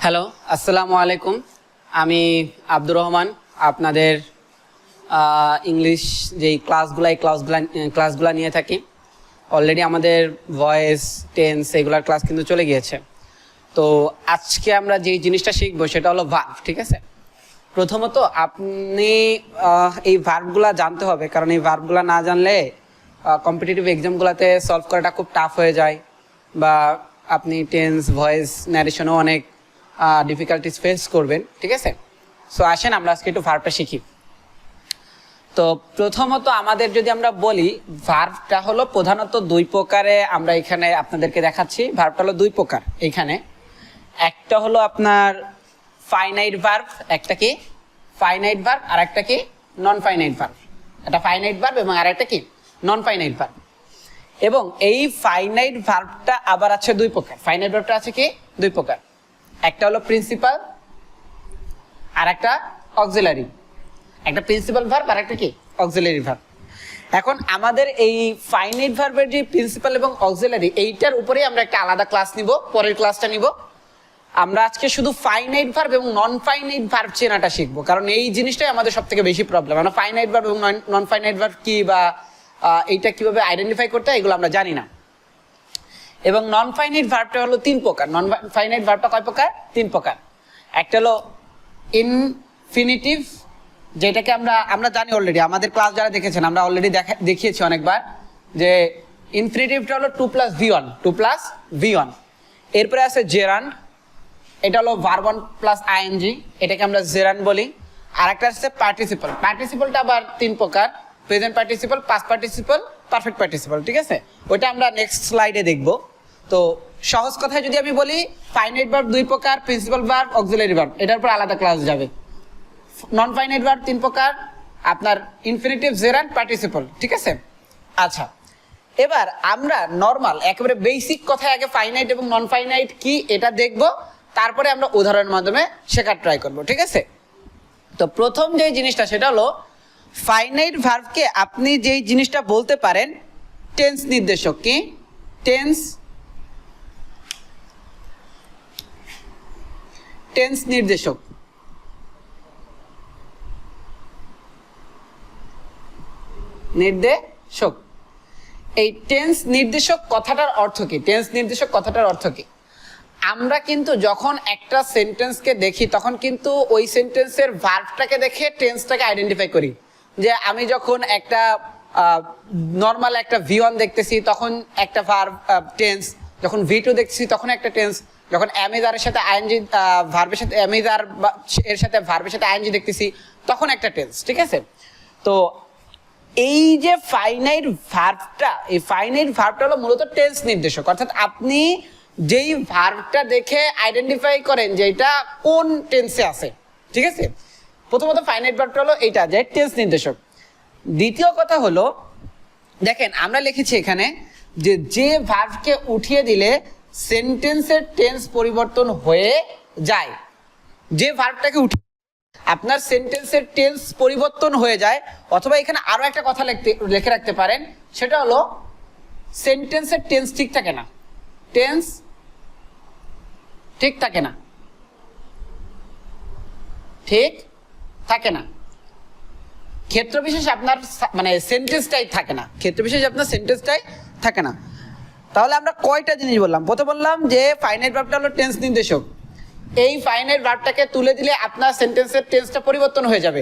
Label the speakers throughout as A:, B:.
A: Hello, আসসালামু আলাইকুম। আমি আব্দুর রহমান। আপনাদের ইংলিশ যেই ক্লাসগুলো নিয়ে থাকি। অলরেডি আমাদের ভয়েস, টেন্স এগুলার ক্লাস কিন্তু চলে গিয়েছে। তো আজকে আমরা যেই জিনিসটা শিখবো সেটা হলো ভার্ব। ঠিক আছে, প্রথমত আপনি এই ভার্বগুলো জানতে হবে, কারণ এই ভার্বগুলো না জানলে কম্পিটিটিভ এক্সামগুলোতে সলভ করাটা খুব টাফ হয়ে যায়, বা আপনি টেন্স, ভয়েস, ন্যারেশনও অনেক ডিফিকাল্টিস ফেস করবেন। ঠিক আছে, সো আসেন আমরা আজকে একটু ভার্বটা শিখি। তো প্রথমত আমাদের যদি আমরা বলি, ভার্বটা হলো প্রধানত দুই প্রকারে। আমরা এখানে আপনাদেরকে দেখাচ্ছি ভার্বটা হলো দুই প্রকার। এইখানে একটা হলো আপনার ফাইনাইট ভার্ব, একটা কি ফাইনাইট ভার্ব, আর একটা কি নন ফাইনাইট ভার্ব। একটা ফাইনাইট ভার্ব এবং আর একটা কি নন ফাইনাইট ভার্ব। এবং এই ফাইনাইট ভার্বটা আবার আছে দুই প্রকার। ফাইনাইট ভার্বটা আছে কি দুই প্রকার, একটা হলো প্রিন্সিপাল আর একটা অক্সিলারি। একটা প্রিন্সিপাল ভার্ব আর একটা কি অক্সিলারি ভার্ব। এখন আমাদের এই ফাইনাইট ভার্বের যে প্রিন্সিপাল এবং অক্সিলারি, এইটার উপরেই আমরা একটা আলাদা ক্লাস নিব, পরের ক্লাসটা নিব। আমরা আজকে শুধু ফাইনাইট ভার্ব এবং নন ফাইনাইট ভার্ব চেনাটা শিখবো, কারণ এই জিনিসটাই আমাদের সব থেকে বেশি প্রবলেম। আমরা ফাইনাইট ভার্ব এবং নন ফাইনাইট ভার্ব কি বা এইটা কিভাবে আইডেন্টিফাই করতে হয় এগুলো আমরা জানি না। এবং নন ফাইনাইট ভার্বটা হলো তিন প্রকার। নন ফাইনাইট ভার্বটা কয় প্রকার? তিন প্রকার। একটা হলো ইনফিনিটিভ, যেটাকে আমরা জানি অলরেডি, আমাদের ক্লাস যারা দেখেছেন আমরা অলরেডি দেখিয়েছি অনেকবার, যে ইনফিনিটিভটা হলো 2+V1। এরপরে আছে জেরান্ড, এটা হলো ভার্ব 1+ing, এটাকে আমরা জেরান্ড বলি। আর একটা আছে পার্টিসিপল। পার্টিসিপলটা আবার তিন প্রকার: present participle, past participle, perfect participle. ঠিক আছে, ওইটা আমরা নেক্সট স্লাইডে দেখব। তো সহজ কথায় যদি আমি বলি, ফাইনাইট ভার্ব দুই প্রকার, প্রিন্সিপাল ভার্ব, অক্সিলারি ভার্ব, এটার উপর আলাদা ক্লাস যাবে। নন ফাইনাইট ভার্ব তিন প্রকার, আপনার ইনফিনিটিভ, জেরান্ড, পার্টিসিপল। ঠিক আছে, আচ্ছা এবার আমরা নর্মাল একেবারে বেসিক কথায় আগে ফাইনাইট এবং নন ফাইনাইট কি এটা দেখব, তারপরে আমরা উদাহরণের মাধ্যমে শেখার ট্রাই করব। ঠিক আছে, তো প্রথম যে জিনিসটা সেটা হলো ফাইনাইট ভার্বকে আপনি যেই জিনিসটা বলতে পারেন টেন্স নির্দেশক। কি টেন্স নির্দেশক। এই টেন্স নির্দেশক কথাটার অর্থ কি? টেন্স নির্দেশক কথাটার অর্থ কি? আমরা কিন্তু যখন একটা সেন্টেন্সকে দেখি তখন কিন্তু ওই সেন্টেন্সের ভার্বটাকে দেখে টেন্সটাকে আইডেন্টিফাই করি। যে আমি যখন একটা নর্মাল একটা V1 দেখতেছি তখন একটা ভার্ব টেন্স, যখন V2 দেখতেছি তখন একটা টেন্স, যখন এর সাথে আইএনজি ভার্বের সাথে এর সাথে ভার্বের সাথে আইএনজি দেখতেছি তখন একটা টেন্স। ঠিক আছে, তো এই যে ফাইনাইট ভার্বটা, এই ফাইনাইট ভার্বটা হলো মূলত টেন্স নির্দেশক। অর্থাৎ আপনি যেই ভার্বটা দেখে আইডেন্টিফাই করেন যে এটা কোন টেন্সে আছে। ঠিক আছে, প্রথমত ফাইনাইট ভার্বটা হলো এইটা, যে টেন্স নির্দেশক। দ্বিতীয় কথা হলো, দেখেন আমরা লিখেছি এখানে যে ভার্বকে উঠিয়ে দিলে সেন্টেন্সের টেন্স পরিবর্তন হয়ে যায়। যে ভার্বটাকে উঠিয়ে আপনার সেন্টেন্সের টেন্স পরিবর্তন হয়ে যায়, অথবা এখানে আরো একটা কথা লিখে রাখতে পারেন, সেটা হলো সেন্টেন্সের টেন্স ঠিক থাকে না। টেন্স ঠিক থাকে না, ক্ষেত্র বিশেষ আপনার মানে সেন্টেন্সটাই থাকে না, তাহলে আমরা কয়টা জিনিস বললাম? প্রথমে বললাম যে ফাইনাইট ভার্বটা হলো টেন্স নির্দেশক। এই ফাইনাইট ভার্বটাকে তুলে দিলে আপনার সেন্টেন্সের টেন্সটা পরিবর্তন হয়ে যাবে,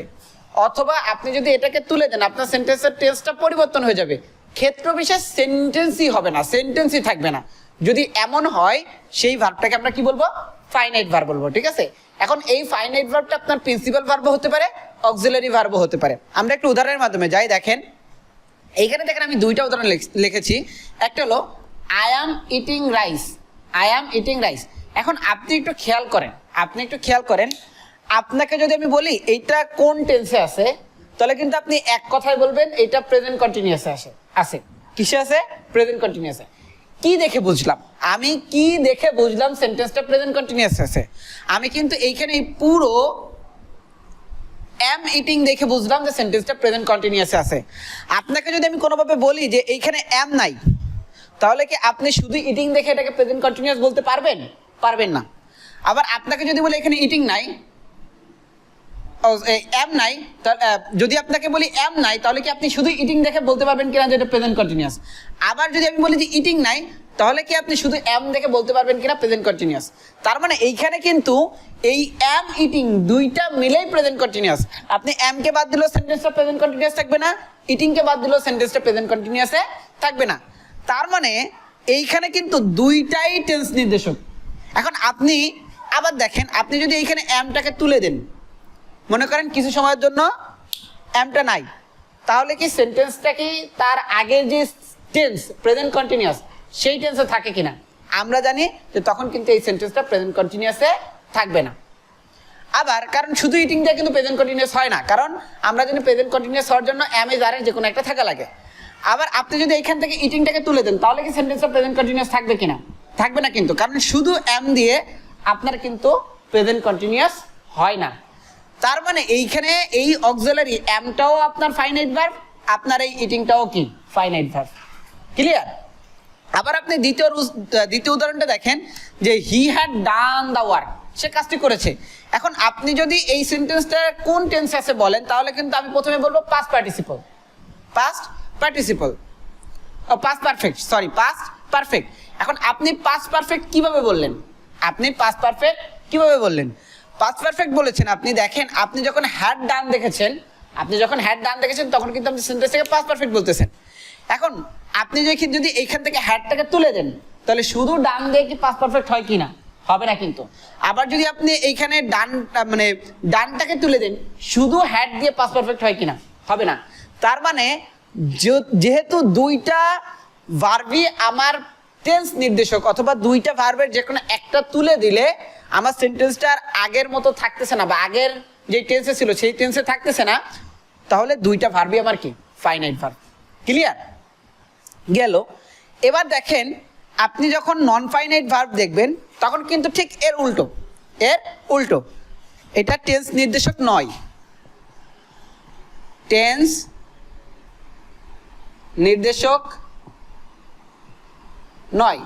A: অথবা আপনি যদি এটাকে তুলে দেন আপনার সেন্টেন্সের টেন্সটা পরিবর্তন হয়ে যাবে। ক্ষেত্র বিশেষ সেন্টেন্সই হবে না, সেন্টেন্সই থাকবে না। যদি এমন হয় সেই ভার্বটাকে আমরা কি বলবো? ফাইনাইট ভার্ব বলবো। ঠিক আছে, এখন এই ফাইনাইট ভার্বটা আপনার প্রিন্সিপাল ভার্বও হতে পারে, অক্সিলারি ভার্বও হতে পারে। আমরা একটু উদাহরণের মাধ্যমে যাই। দেখেন এইখানে দেখেন আমি দুইটা উদাহরণ লিখেছি। একটা হলো আই অ্যাম ইটিং রাইস। এখন আপনি একটু খেয়াল করেন, আপনাকে যদি আমি বলি এইটা কোন টেন্সে আছে, তাহলে কিন্তু আপনি এক কথায় বলবেন এটা প্রেজেন্ট কন্টিনিউয়াসে আছে। কিসে আছে? প্রেজেন্ট কন্টিনিউয়াসে। কি দেখে বুঝলাম সেন্টেন্সটা প্রেজেন্ট কন্টিনিউয়াসে আছে? আমি কিন্তু এইখানে পুরো অ্যাম ইটিং দেখে বুঝলাম যে সেন্টেন্সটা প্রেজেন্ট কন্টিনিউয়াসে আছে। আপনাকে যদি আমি কোনোভাবে বলি যে এইখানে অ্যাম নাই, তাহলে কি আপনি শুধু ইটিং দেখে এটাকে প্রেজেন্ট কন্টিনিউয়াস বলতে পারবেন? পারবেন না।
B: আবার আপনাকে যদি বলি এখানে ইটিং নাই, এম নাই, যদি আপনাকে বলি এম নাই, তাহলে কি আপনি শুধু ইটিং দেখে বলতে পারবেন কিনা যে এটা প্রেজেন্ট কন্টিনিউয়াস? আবার যদি আমি বলি যে ইটিং নাই, তাহলে কি আপনি শুধু এম দেখে বলতে পারবেন কিনা প্রেজেন্ট কন্টিনিউয়াস? তার মানে এইখানে কিন্তু এই এম ইটিং দুইটা মিলেই প্রেজেন্ট কন্টিনিউয়াস। আপনি এম কে বাদ দিলেও সেন্টেন্সটা প্রেজেন্ট কন্টিনিউয়াস থাকবে না, ইটিং কে বাদ দিলেও সেন্টেন্সটা প্রেজেন্ট কন্টিনিউয়াসে থাকবে না। তার মানে এইখানে কিন্তু দুইটাই টেন্স নির্দেশক। এখন আপনি আবার দেখেন, আপনি যদি এইখানে এমটাকে তুলে দেন, মনে করেন কিছু সময়ের জন্য এমটা নাই, তাহলে কি সেন্টেন্সটা কি তার আগের যে টেন্স প্রেজেন্ট কন্টিনিউয়াস সেই টেন্সে থাকে কিনা? আমরা জানি যে তখন কিন্তু এই সেন্টেন্সটা প্রেজেন্ট কন্টিনিউয়াসে থাকবে না। আবার কারণ শুধু ইটিং দিয়ে কিন্তু প্রেজেন্ট কন্টিনিউয়াস হয় না, কারণ আমরা জানি প্রেজেন্ট কন্টিনিউয়াস হওয়ার জন্য এম এ আর যে কোনো একটা থাকা লাগে। আবার আপনি যদি এইখান থেকে ইটিংটাকে তুলে দেন, তাহলে কি সেন্টেন্সটা প্রেজেন্ট কন্টিনিউয়াস থাকবে কিনা? থাকবে না কিন্তু, কারণ শুধু এম দিয়ে আপনার কিন্তু প্রেজেন্ট কন্টিনিউয়াস হয় না। তার মানে এইখানে এই অক্সিলারি এমটাও আপনার ফাইনাইট ভার্ব, আপনার এই ইটিংটাও কি ফাইনাইট ভার্ব। ক্লিয়ার? আবার আপনি দ্বিতীয় উদাহরণটা দেখেন যে he had done the work, সে কাজটি করেছে। এখন আপনি যদি এই সেন্টেন্সটা কোন টেন্সে আছে বলেন, তাহলে কিন্তু আমি প্রথমে বলবো past participle, past participle, past perfect, sorry past perfect. এখন আপনি পাস্ট পারফেক্ট কিভাবে বললেন? আপনি পাস্ট পারফেক্ট কিভাবে বললেন? পাস্ট পারফেক্ট বলেছেন আপনি, দেখেন আপনি যখন হ্যাড ডান দেখেছেন, তখন কিন্তু আপনি সেন্টেন্সটাকে পাস্ট পারফেক্ট বলতেছেন। এখন আপনি যদি এইখান থেকে হ্যাডটাকে তুলে দেন, তাহলে শুধু ডান দিয়ে কি পাস্ট পারফেক্ট হয় কিনা? হবে না কিন্তু। আবার যদি আপনি এইখানে ডানটাকে তুলে দেন, শুধু হ্যাড দিয়ে পাস্ট পারফেক্ট হয় কিনা? হবে না। তার মানে যেহেতু দুইটা ভার্বই আমার টেন্স নির্দেশক, অথবা দুইটা ভার্বের যে কোনো একটা তুলে দিলে আমার সেন্টেন্সটা আর আগের মতো থাকতেছে না, বা আগের যে টেন্সে ছিল সেই টেন্সে থাকতেছে না, তাহলে দুইটা ভার্বই আমার কি ফাইনাইট ভার্ব। ক্লিয়ার? গেল। এবার দেখেন আপনি যখন নন ফাইনাইট ভার্ব দেখবেন, তখন কিন্তু ঠিক এর উল্টো, এটা টেন্স নির্দেশক নয়, টেন্স নির্দেশক নয়,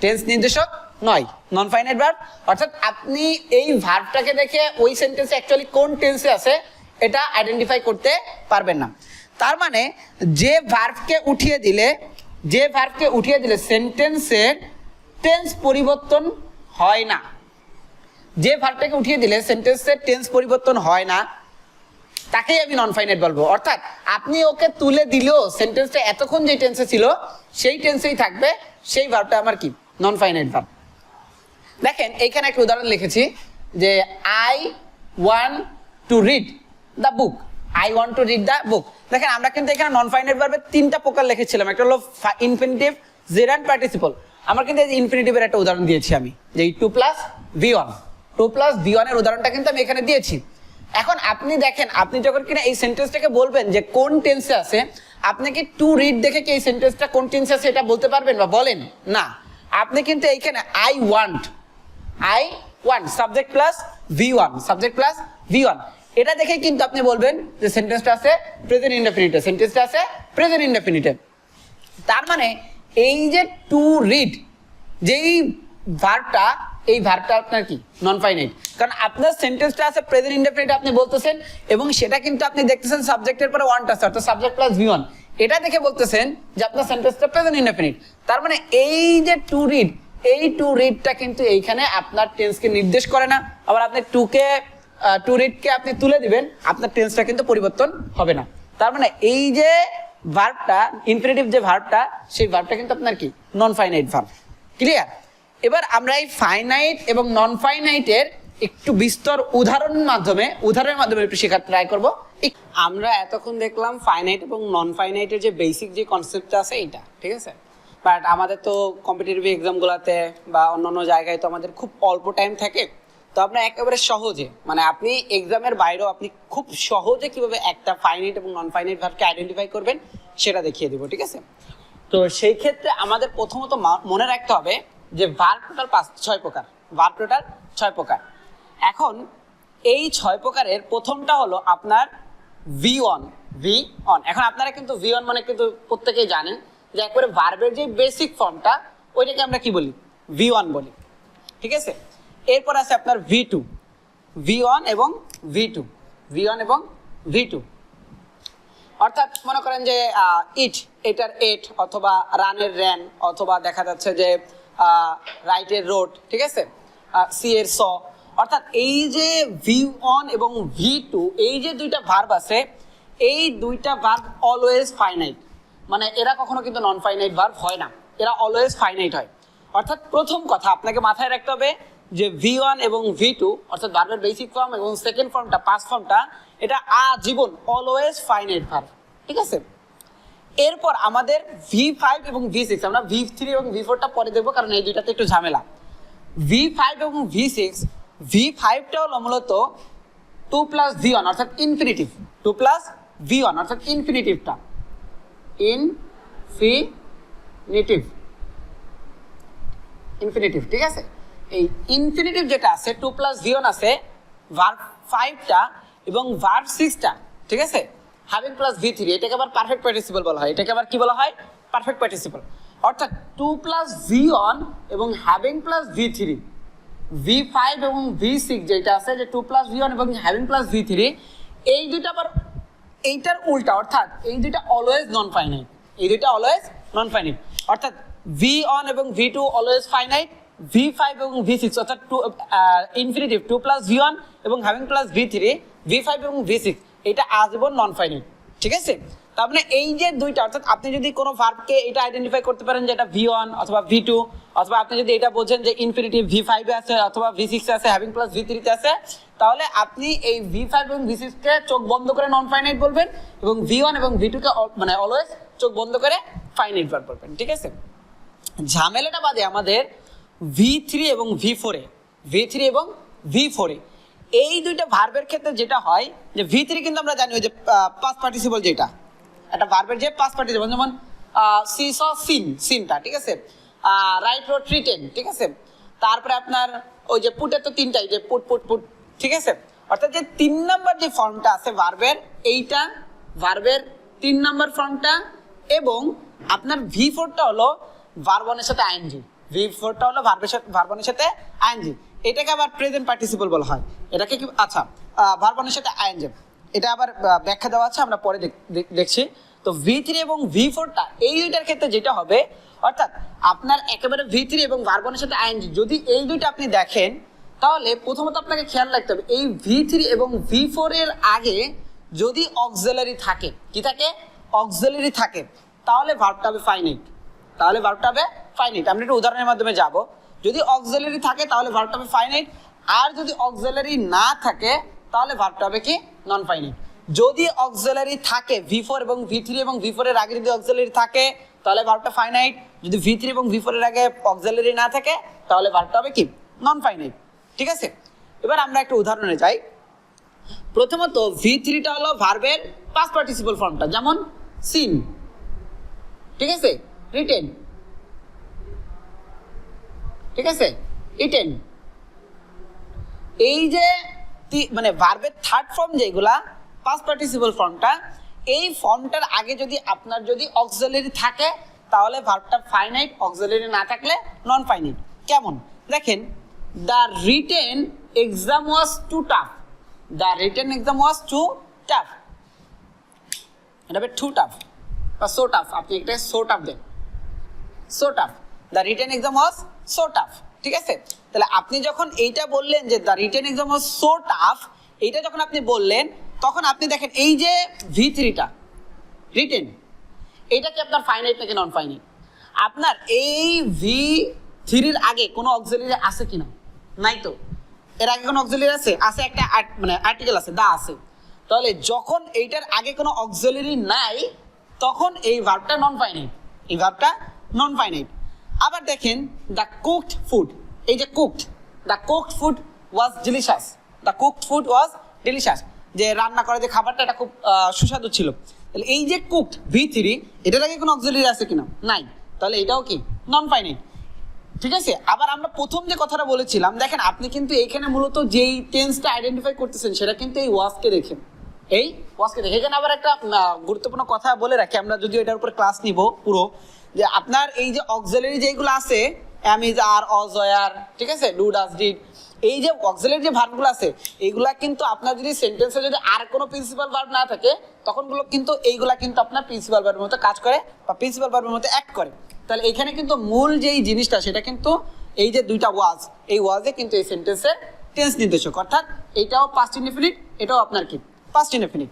B: টেন্স নির্দেশক নয়, নন ফাইনাইট ভার্ব। অর্থাৎ আপনি এই ভার্বটাকে দেখে ওই সেন্টেন্সে অ্যাকচুয়ালি কোন টেন্সে আছে এটা আইডেন্টিফাই করতে পারবেন না। তার মানে যে ভার্বকে উঠিয়ে দিলে সেন্টেন্সের টেন্স পরিবর্তন হয় না, যে ভার্বটাকে উঠিয়ে দিলে সেন্টেন্সের টেন্স পরিবর্তন হয় না, তাকেই আমি নন ফাইনাইট বলবো। অর্থাৎ আপনি ওকে তুলে দিলেও সেন্টেন্সটা এতক্ষণ যে টেন্সে ছিল সেই টেন্সেই থাকবে, সেই ভার্বটা আমার কি নন ফাইনাইট ভার্ব। দেখেন এইখানে একটা উদাহরণ লিখেছি যে I want to read the book, I want to read the book. দেখেন আমরা কিন্তু এখানে নন ফাইনাইট ভার্বের তিনটা প্রকার লিখেছিলাম, একটা হলো ইনফিনিটিভ, জেরান্ড, পার্টিসিপল। আমার কিন্তু এই ইনফিনিটিভের একটা উদাহরণ দিয়েছি আমি, যে 2+V1 এর উদাহরণটা কিন্তু আমি এখানে দিয়েছি। এখন আপনি দেখেন, আপনি যখন কিনা এই সেন্টেন্সটাকে বলবেন যে কোন টেন্সে আছে, আপনি কি টু রিড দেখে কি এই সেন্টেন্সটা কোন টেন্সে আছে এটা বলতে পারবেন বা বলেন না? আপনি কিন্তু এইখানে I want subject plus V1 এটা দেখে কিন্তু আপনি বলবেন যে সেন্টেন্সটা আছে প্রেজেন্ট ইনডেফিনিটে। তার মানে এই যে টু রিড যেই ভার্বটা, এই ভার্বটা আপনার কি নন ফাইনাইট, কারণ আপনার সেন্টেন্সটা আছে প্রেজেন্ট ইনডেফিনিট আপনি বলতেছেন, এবং সেটা কিন্তু আপনি দেখতেছেন সাবজেক্টের পরে ওয়ান্ট আছে, অর্থাৎ সাবজেক্ট প্লাস V1, এটা দেখে বলতেছেন যে আপনার সেন্টেন্সটা প্রেজেন্ট ইনডেফিনিট। তার মানে এই যে এই টু রিডটা কিন্তু এইখানে আপনার টেন্সকে নির্দেশ করে না। আবার আপনি টু রিডকে আপনি তুলে দিবেন, আপনার টেন্সটা কিন্তু পরিবর্তন হবে না। তার মানে এই যে ভার্বটা, ইনফিনিটিভ যে ভার্বটা, সেই ভার্বটা কিন্তু আপনার কি নন ফাইনাইট ভার্ব। ক্লিয়ার? এবার আমরা এই ফাইনাইট এবং নন ফাইনাইটের একটু বিস্তর উদাহরণের মাধ্যমে একটু শেখার ট্রাই করবো।
A: আমরা এতক্ষণ দেখলাম ফাইনাইট এবং নন ফাইনাইটের যে বেসিক যে কনসেপ্টটা আছে এইটা, ঠিক আছে। বাট আমাদের তো কম্পিটিটিভ এক্সামগুলোতে বা অন্যান্য জায়গায় তো আমাদের খুব অল্প টাইম থাকে, তো আপনার একেবারে সহজে, মানে আপনি এক্সামের বাইরেও আপনি খুব সহজে কিভাবে একটা ফাইনাইট এবং নন ফাইনাইট ভার্বকে আইডেন্টিফাই করবেন সেটা দেখিয়ে দিব, ঠিক আছে। তো সেই ক্ষেত্রে আমাদের প্রথমত মনে রাখতে হবে যে ভার্ব টোটাল 6 প্রকার। এখন এই 6 প্রকারের প্রথমটা হলো আপনার V1। এখন আপনারা কিন্তু V1 মানে কিন্তু প্রত্যেকেই জানেন যে একবারে ভার্বের যে বেসিক ফর্মটা, ওইটাকে আমরা কি বলি V1 বলি, ঠিক আছে। এরপর আছে আপনার V2, V1 এবং V2, V1 এবং V2। অর্থাৎ মনে করেন যে ইট, এটার এট, অথবা রানের র্যান, অথবা দেখা যাচ্ছে যে রাইটের রোড, ঠিক আছে, সি এর স। অর্থাৎ এই যে V1 এবং V2, এই যে দুইটা ভার্ব আছে, এই দুইটা ভার্ব অলওয়েজ ফাইনাইট, মানে এরা কখনো কিন্তু নন ফাইনাইট ভার্ব হয় না, এরা অলওয়েজ ফাইনাইট হয়। অর্থাৎ প্রথম কথা আপনাকে মাথায় রাখতে হবে যে V1 এবং V2 অর্থাৎ ভার্বের বেসিক ফর্ম এবং সেকেন্ড ফর্মটা, পাস্ট ফর্মটা, এটা আজীবন অলওয়েজ ফাইনাইট ভার্ব, ঠিক আছে। এরপর আমাদের V5 এবং V6, আমরা V3 এবং V4টা পরে দেখবো, কারণ এই দুইটাতে একটু ঝামেলা। V5 এবং V6, V5টা হলো মূলত 2 প্লাস V1 অর্থাৎ ইনফিনিটিভ, 2 প্লাস V1 অর্থাৎ ইনফিনিটিভটা, ইনফিনিটিভ, ঠিক আছে। এই ইনফিনিটিভ যেটা আছে 2 প্লাস V1 আছে ভার্ব 5টা এবং ভার্ব 6টা, ঠিক আছে, হ্যাভিং প্লাস V3, এটাকে আবার পারফেক্ট পার্টিসিপল বলা হয়, এটাকে আবার কি বলা হয়? Perfect participle. অর্থাৎ 2 প্লাস V1 এবং হ্যাভিং প্লাস V3, V5 এবং V6 যেটা আছে যে 2 প্লাস V1 এবং হ্যাভিং প্লাস V3, এই দুইটা আবার এইটার উল্টা, অর্থাৎ এই দুইটা অলওয়েজ নন ফাইনাইট, এই দুইটা অলওয়েজ নন ফাইনাইট। অর্থাৎ V1 এবং V2 অলওয়েজ ফাইনাইট, V5 এবং V6 অর্থাৎ ইনফিনিটিভ 2 প্লাস V1 এবং হ্যাভিং প্লাস V3, V5 এবং V6 এটা আজীবন নন ফাইনাইট, ঠিক আছে। তার মানে এই যে দুইটা, অর্থাৎ আপনি যদি কোনো ভার্বকে এটা আইডেন্টিফাই করতে পারেন যে এটা V1 অথবা V2, অথবা আপনি যদি এটা বোঝেন যে ইনফিনিটিভ V5 এ আছে অথবা V6 এ আছে, হ্যাভিং প্লাস V3 তে আছে, তাহলে আপনি এই V5 এবং V6 কে চোখ বন্ধ করে নন ফাইনাইট বলবেন এবং V1 এবং V2 কে মানে অলওয়েজ চোখ বন্ধ করে ফাইনাইট ভার্ব বলবেন, ঠিক আছে। ঝামেলাটা বাদে আমাদের V3 এবং V4 এ, V3 এবং V4 এ এই দুইটা ভার্বের ক্ষেত্রে যেটা হয় যে V3 কিন্তু আমরা জানি ওই যে পাস্ট পার্টিসিপল, যেটা একটা ভার্বের যে পাস্ট পার্টিসিপল, যেমন সি স সিনটা, ঠিক আছে, রাইট রোড রিটেন, ঠিক আছে। তারপরে আপনার ওই যে পুটের তো তিনটাই, যে পুট, ঠিক আছে। অর্থাৎ যে 3 নাম্বার যে ফর্মটা আছে ভার্বের, এইটা ভার্বের 3 নাম্বার ফর্মটা, এবং আপনার V4টা হলো ভার্ব 1 এর সাথে আইএনজি, V4টা হলো ভার্ব 1 এর সাথে আইএনজি, এটাকে আবার প্রেজেন্ট পার্টিসিপল বলা হয়। এটাকে কি, আচ্ছা, ভার্ব 1 এর সাথে আইএনজি, এটা আবার ব্যাখ্যা দেওয়া আছে, আমরা পরে দেখছি। তো V3 এবং V4টা এই দুইটার ক্ষেত্রে যেটা হবে, অর্থাৎ আপনার একেবারে V3 এবং ভার্ব 1 এর সাথে আইএনজি যদি এই দুইটা আপনি দেখেন, তাহলে প্রথমত আপনাকে খেয়াল রাখতে হবে এই V3 এবং V4 এর আগে যদি অক্সিলারি থাকে, কি থাকে? অক্সিলারি থাকে, তাহলে ভার্বটা হবে ফাইনাইট, তাহলে ভার্বটা হবে ফাইনাইট। আমরা একটা উদাহরণের মাধ্যমে যাব। যদি অক্সিলারি থাকে তাহলে ভার্বটা হবে ফাইনাইট, আর যদি অক্সিলারি না থাকে তাহলে ভার্বটা হবে কি? Non finite. যদি অক্সিলারি থাকে V4 এবং V3 এবং V4 এর আগে যদি অক্সিলারি থাকে তাহলে ভার্বটা ফাইনাইট, যদি V3 এবং V4 এর আগে অক্সিলারি না থাকে তাহলে ভার্বটা হবে কি? নন ফাইনাইট, ঠিক আছে। এবার আমরা একটা উদাহরণে যাই। প্রথমত V3টা হলো ভার্বের পাস্ট পার্টিসিপল ফর্মটা, যেমন সিন, ঠিক আছে, রিটেন, ঠিক আছে, ইটেন। এই যে মানে ভার্বের থার্ড ফর্ম যেগুলা পাস্ট পার্টিসিপল ফর্মটা, এই ফর্মটার আগে যদি আপনার যদি অক্সিলারি থাকে তাহলে ভার্বটা ফাইনাইট, অক্সিলারি না থাকলে নন ফাইনাইট। কেমন দেখেন, the written exam was too tough, the written exam was too tough, এটা হবে টু টাফ বা সো টাফ, আপনি একটা সো টাফ দেন, so tough, the written exam was so tough, ঠিক আছে। তাহলে আপনি যখন এইটা বললেন যে the written exam was so tough, এইটা যখন আপনি বললেন তখন আপনি দেখেন এই যে V3টা রিটেন, এইটা কি আপনার ফাইনাইট নাকি নন ফাইনাইট? আপনার এই V3-র আগে কোনো অক্সিলারি আছে কিনা? নাই তো। এর আগে কোনো অক্সিলারি আছে? আছে, একটা মানে আর্টিকেল আছে, দা আছে। তাহলে যখন এইটার আগে কোনো অক্সিলারি নাই তখন এই ভার্বটা নন ফাইনাইট, এই ভার্বটা নন ফাইনাইট। আবার দেখেন দ্য কুকড ফুড, এই যে cooked, the cooked food was delicious, the cooked food was delicious, যে রান্না করা যে খাবারটা এটা খুব সুস্বাদু ছিল। তাহলে এই যে কুকড V3, এটার আগে কোনো অক্সিলারি আছে কিনা? নাই, তাহলে এটাও কি? নন ফাইনাইট, ঠিক আছে। আবার আমরা প্রথম যে কথাটা বলেছিলাম, দেখেন আপনি কিন্তু এইখানে মূলত যেই টেন্সটা আইডেন্টিফাই করতেছেন সেটা কিন্তু এই ওয়াজকে দেখেন, এই ওয়াজকে দেখে। এখানে আবার একটা গুরুত্বপূর্ণ কথা বলে রাখি, আমরা যদিও এটার উপর ক্লাস নিব পুরো, যে আপনার এই যে অক্সিলারি যেগুলো আছে, অ্যাম, ইজ, আর, অজ, ওয়ার, ঠিক আছে, ডু, ডাজ, ডিড,
B: এই যে অক্সিলারি যে ভার্বগুলো আছে এইগুলা কিন্তু আপনার যদি সেন্টেন্সে যদি আর কোনো প্রিন্সিপাল ভার্ব না থাকে তখন গুলো কিন্তু এইগুলা কিন্তু আপনার প্রিন্সিপাল ভার্বের মতো কাজ করে বা প্রিন্সিপাল ভার্বের মতো অ্যাক্ট করে। তাহলে এখানে কিন্তু মূল যেই জিনিসটা সেটা কিন্তু এই যে দুইটা ওয়াজ, এই ওয়াজে কিন্তু এই সেন্টেন্সের টেন্স নির্দেশক, অর্থাৎ এটাও পাস্ট ইনডেফিনিট, এটাও আপনার কি পাস্ট ইনডেফিনিট।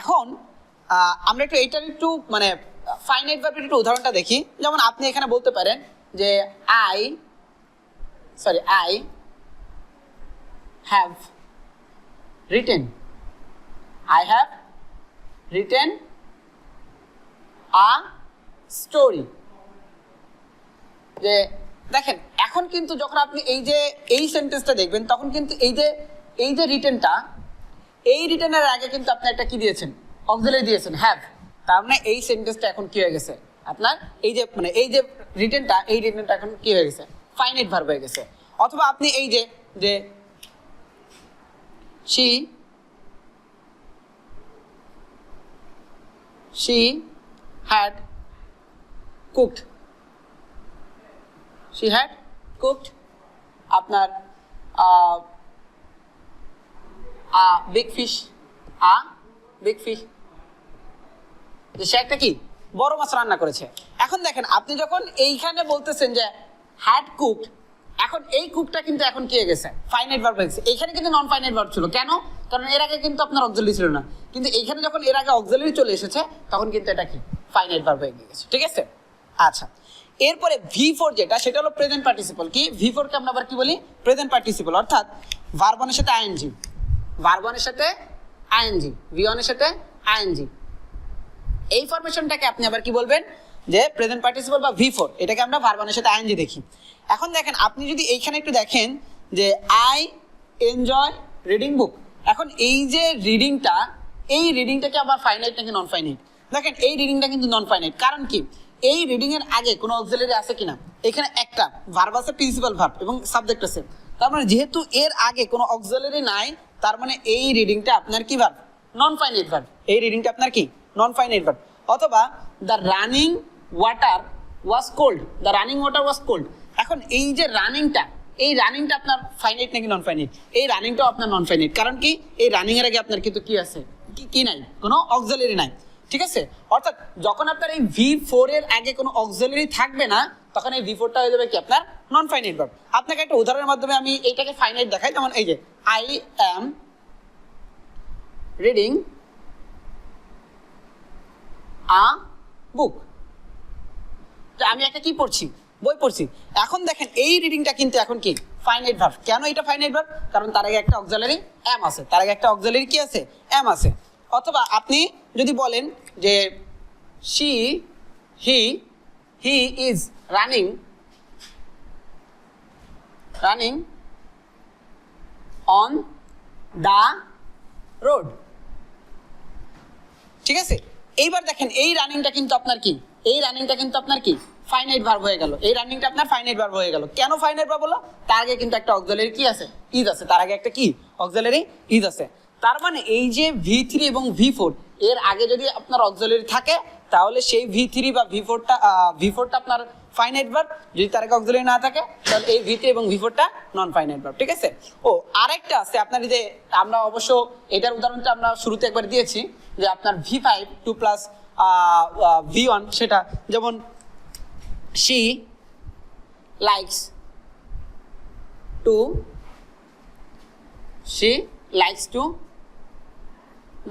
B: এখন আমরা একটু এইটার একটু মানে ফাইনাইট ভার্বের একটু উদাহরণটা দেখি। যেমন আপনি এখানে বলতে পারেন যে I have written a story. যে দেখেন এখন কিন্তু যখন আপনি এই সেন্টেন্সটা দেখবেন তখন কিন্তু এই যে রিটেনটা, এই রিটেনের আগে কিন্তু আপনি একটা কি দিয়েছেন, অক্সিলারি দিয়েছেন হ্যাভ। তার মানে এই সেন্টেন্সটা এখন কি হয়ে গেছে আপনার এই যে রিটেনটা এখন কি হয়ে গেছে, ফাইনাইট ভার্ব হয়ে গেছে। অথবা আপনি এই যে she had cooked আপনার big fish যে সে একটা কি বড় মাছ রান্না করেছে। এখন দেখেন আপনি যখন এইখানে বলতেছেন যে হ্যাড কুকড, এখন এই কুকটা কিন্তু এখন কি হয়ে গেছে, ফাইনাইট ভার্ব হয়ে গেছে। এইখানে কিন্তু নন ফাইনাইট ভার্ব ছিল, কেন? কারণ এর আগে কিন্তু আপনার অক্সিলারি ছিল না, কিন্তু এইখানে যখন এর আগে অক্সিলারি চলে এসেছে তখন কিন্তু এটা কি ফাইনাইট ভার্ব হয়ে গেছে। ঠিক আছে, আচ্ছা এরপরে V4 যেটা, সেটা হলো প্রেজেন্ট পার্টিসিপল। কি V4 কে আমরা আবার কি বলি, প্রেজেন্ট পার্টিসিপল, অর্থাৎ ভার্ব ওয়ানের সাথে আইএনজি, V1 এর সাথে আইএনজি। এই ফরমেশনটাকে আপনি আবার কি বলবেন, যে প্রেজেন্ট পার্টিসিপল বা V4, এটাকে আমরা ভার্ব ওয়ানের সাথে আইএনজি দেখি। এখন দেখেন আপনি যদি এইখানে একটু দেখেন যে আই এনজয় রিডিং বুক, এখন এই যে রিডিংটা, এই রিডিংটাকে আবার ফাইনাইট নাকি নন ফাইনাইট? দেখেন এই রিডিংটা কিন্তু নন ফাইনাইট, কারণ কি এই রিডিং এর আগে কোনো অক্সিলারি আছে কিনা, এখানে একটা ভার্ব আছে, প্রিন্সিপাল ভার্ব এবং সাবজেক্ট আছে। তার মানে যেহেতু এর আগে কোনো অক্সিলারি নাই, তার মানে এই রিডিংটা আপনার কি ভার্ব, নন ফাইনাইট ভার্ব। এই রিডিংটা আপনার কি নন ফাইনাইট ভার্ব। অথবা the running water was cold, এখন এই যে রানিংটা, এই রানিংটা আপনার ফাইনাইট নাকি নন ফাইনাইট? এই রানিংটাও আপনার নন ফাইনাইট, কারণ কি এই রানিং এর আগে আপনার কিন্তু কি আছে, কি নাই, কোনো অক্সিলারি নাই। ঠিক আছে, অর্থাৎ যখন আপনার এই V4 এর আগে কোনো অক্সিলারি থাকবে না, তখন এই V4টা হয়ে যাবে কি আপনার নন ফাইনাইট ভার্ব। আপনাকে একটা উদাহরণের মাধ্যমে আমি এইটাকে ফাইনাইট দেখাই। যেমন এই যে আই অ্যাম রিডিং আ বুক, আমি একটা কি পড়ছি, বই পড়ছি। এখন দেখেন এই রিডিংটা কিন্তু এখন কি ফাইনাইট ভার্ব। কেন এটা ফাইনাইট ভার্ব? কারণ তার আগে একটা অক্সিলারি অ্যাম আছে, কি আছে, অ্যাম আছে। অথবা আপনি যদি বলেন যে he is running on the road. ঠিক আছে, এইবার দেখেন এই রানিংটা কিন্তু আপনার কি, ফাইনাইট ভার্ব হয়ে গেল। এই রানিংটা আপনার ফাইনাইট ভার্ব হয়ে গেল। কেন ফাইনাইট ভার্ব হলো? তার আগে কিন্তু একটা অক্সিলারি কি আছে, ইজ আছে। তার আগে একটা কি অক্সিলারি ইজ আছে। তার মানে এই যে V3 এবং V4 এর আগে যদি আপনার অক্সিলারি থাকে, তাহলে সেই V3 বা V4টা আপনার ফাইনাইট ভার্ব। যদি তার আগে অক্সিলারি না থাকে, তাহলে এই V3 এবং V4টা নন ফাইনাইট ভার্ব। ঠিক আছে, ও আরেকটা আছে আপনার, যে আমরা অবশ্য এটার উদাহরণটা আমরা শুরুতে একবার দিয়েছি, যে আপনার V5 2 প্লাস V1, সেটা যেমন she likes to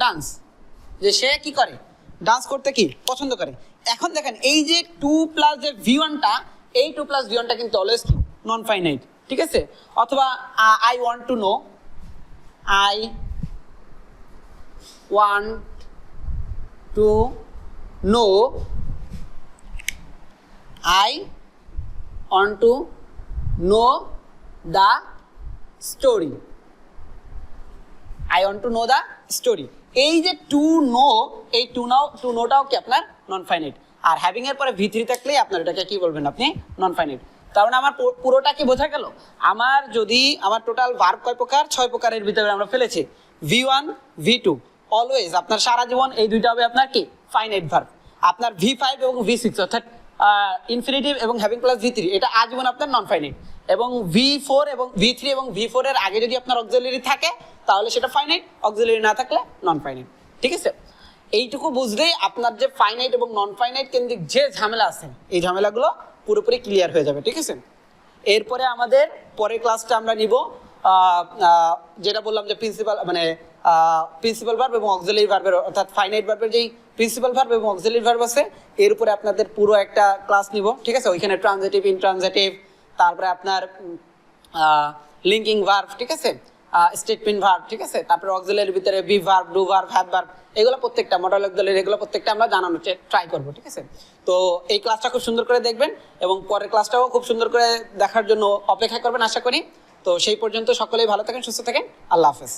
B: ডান্স, যে সে কি করে, ডান্স করতে কি পছন্দ করে। এখন দেখেন এই যে 2 প্লাস যে V1টা, এই 2 প্লাস V1টা কিন্তু অলওয়েজ কি নন ফাইনাইট। ঠিক আছে, অথবা I want to know the story, এই যে টু নো, এই টু নোটাও কি আপনার নন ফাইনাইট। আর হ্যাভিং এর পরে V3 থাকলেই আপনার এটাকে কি বলবেন আপনি, নন ফাইনাইট। তার মানে আমার পুরোটা কি বোঝা গেল? আমার টোটাল ভার্ব কয় প্রকার, 6 প্রকারের ভিতরে আমরা ফেলেছি। V1 V2 অলওয়েজ আপনার সারা জীবন এই দুইটা হবে আপনার কি ফাইনাইট ভার্ব। আপনার V5 এবং V6 অর্থাৎ ইনফিনিটিভ এবং হ্যাভিং প্লাস V3 এটা আজীবন আপনার নন ফাইনাইট। এবং V4 এবং V3 এবং V4 এর আগে যদি আপনার অক্সিলারি থাকে তাহলে সেটা ফাইনাইট, অক্সিলারি না থাকলে নন ফাইনাইট। ঠিক আছে, এইটুকু বুঝলেই আপনার যে ফাইনাইট এবং নন ফাইনাইট কেন্দ্রিক যে ঝামেলা আছে এই ঝামেলাগুলো পুরোপুরি ক্লিয়ার হয়ে যাবে। ঠিক আছে, এরপরে আমাদের পরের ক্লাসটা আমরা নিব যেটা বললাম যে প্রিন্সিপাল ভার্ব এবং অক্সিলারি ভার্বের, অর্থাৎ ফাইনাইট ভার্বের যেই প্রিন্সিপাল ভার্ব এবং অক্সিলারি ভার্ব আছে এর উপরে আপনাদের পুরো একটা ক্লাস নিব। ঠিক আছে, ওইখানে ট্রানজিটিভ, ইনট্রানজিটিভ, তারপরে আপনার লিঙ্কিং ভার্ব, ঠিক আছে, স্টেটমেন্ট ভার্ব, ঠিক আছে, তারপরে অক্সিলারির ভিতরে be verb, do verb, have verb, এগুলো প্রত্যেকটা মডেল অক্সিলারি এগুলো প্রত্যেকটা আমরা জানানোর ট্রাই করব। ঠিক আছে, তো এই ক্লাসটা খুব সুন্দর করে দেখবেন এবং পরের ক্লাসটাও খুব সুন্দর করে দেখার জন্য অপেক্ষা করবেন আশা করি। তো সেই পর্যন্ত সকলেই ভালো থাকেন, সুস্থ থাকেন, আল্লাহ হাফেজ।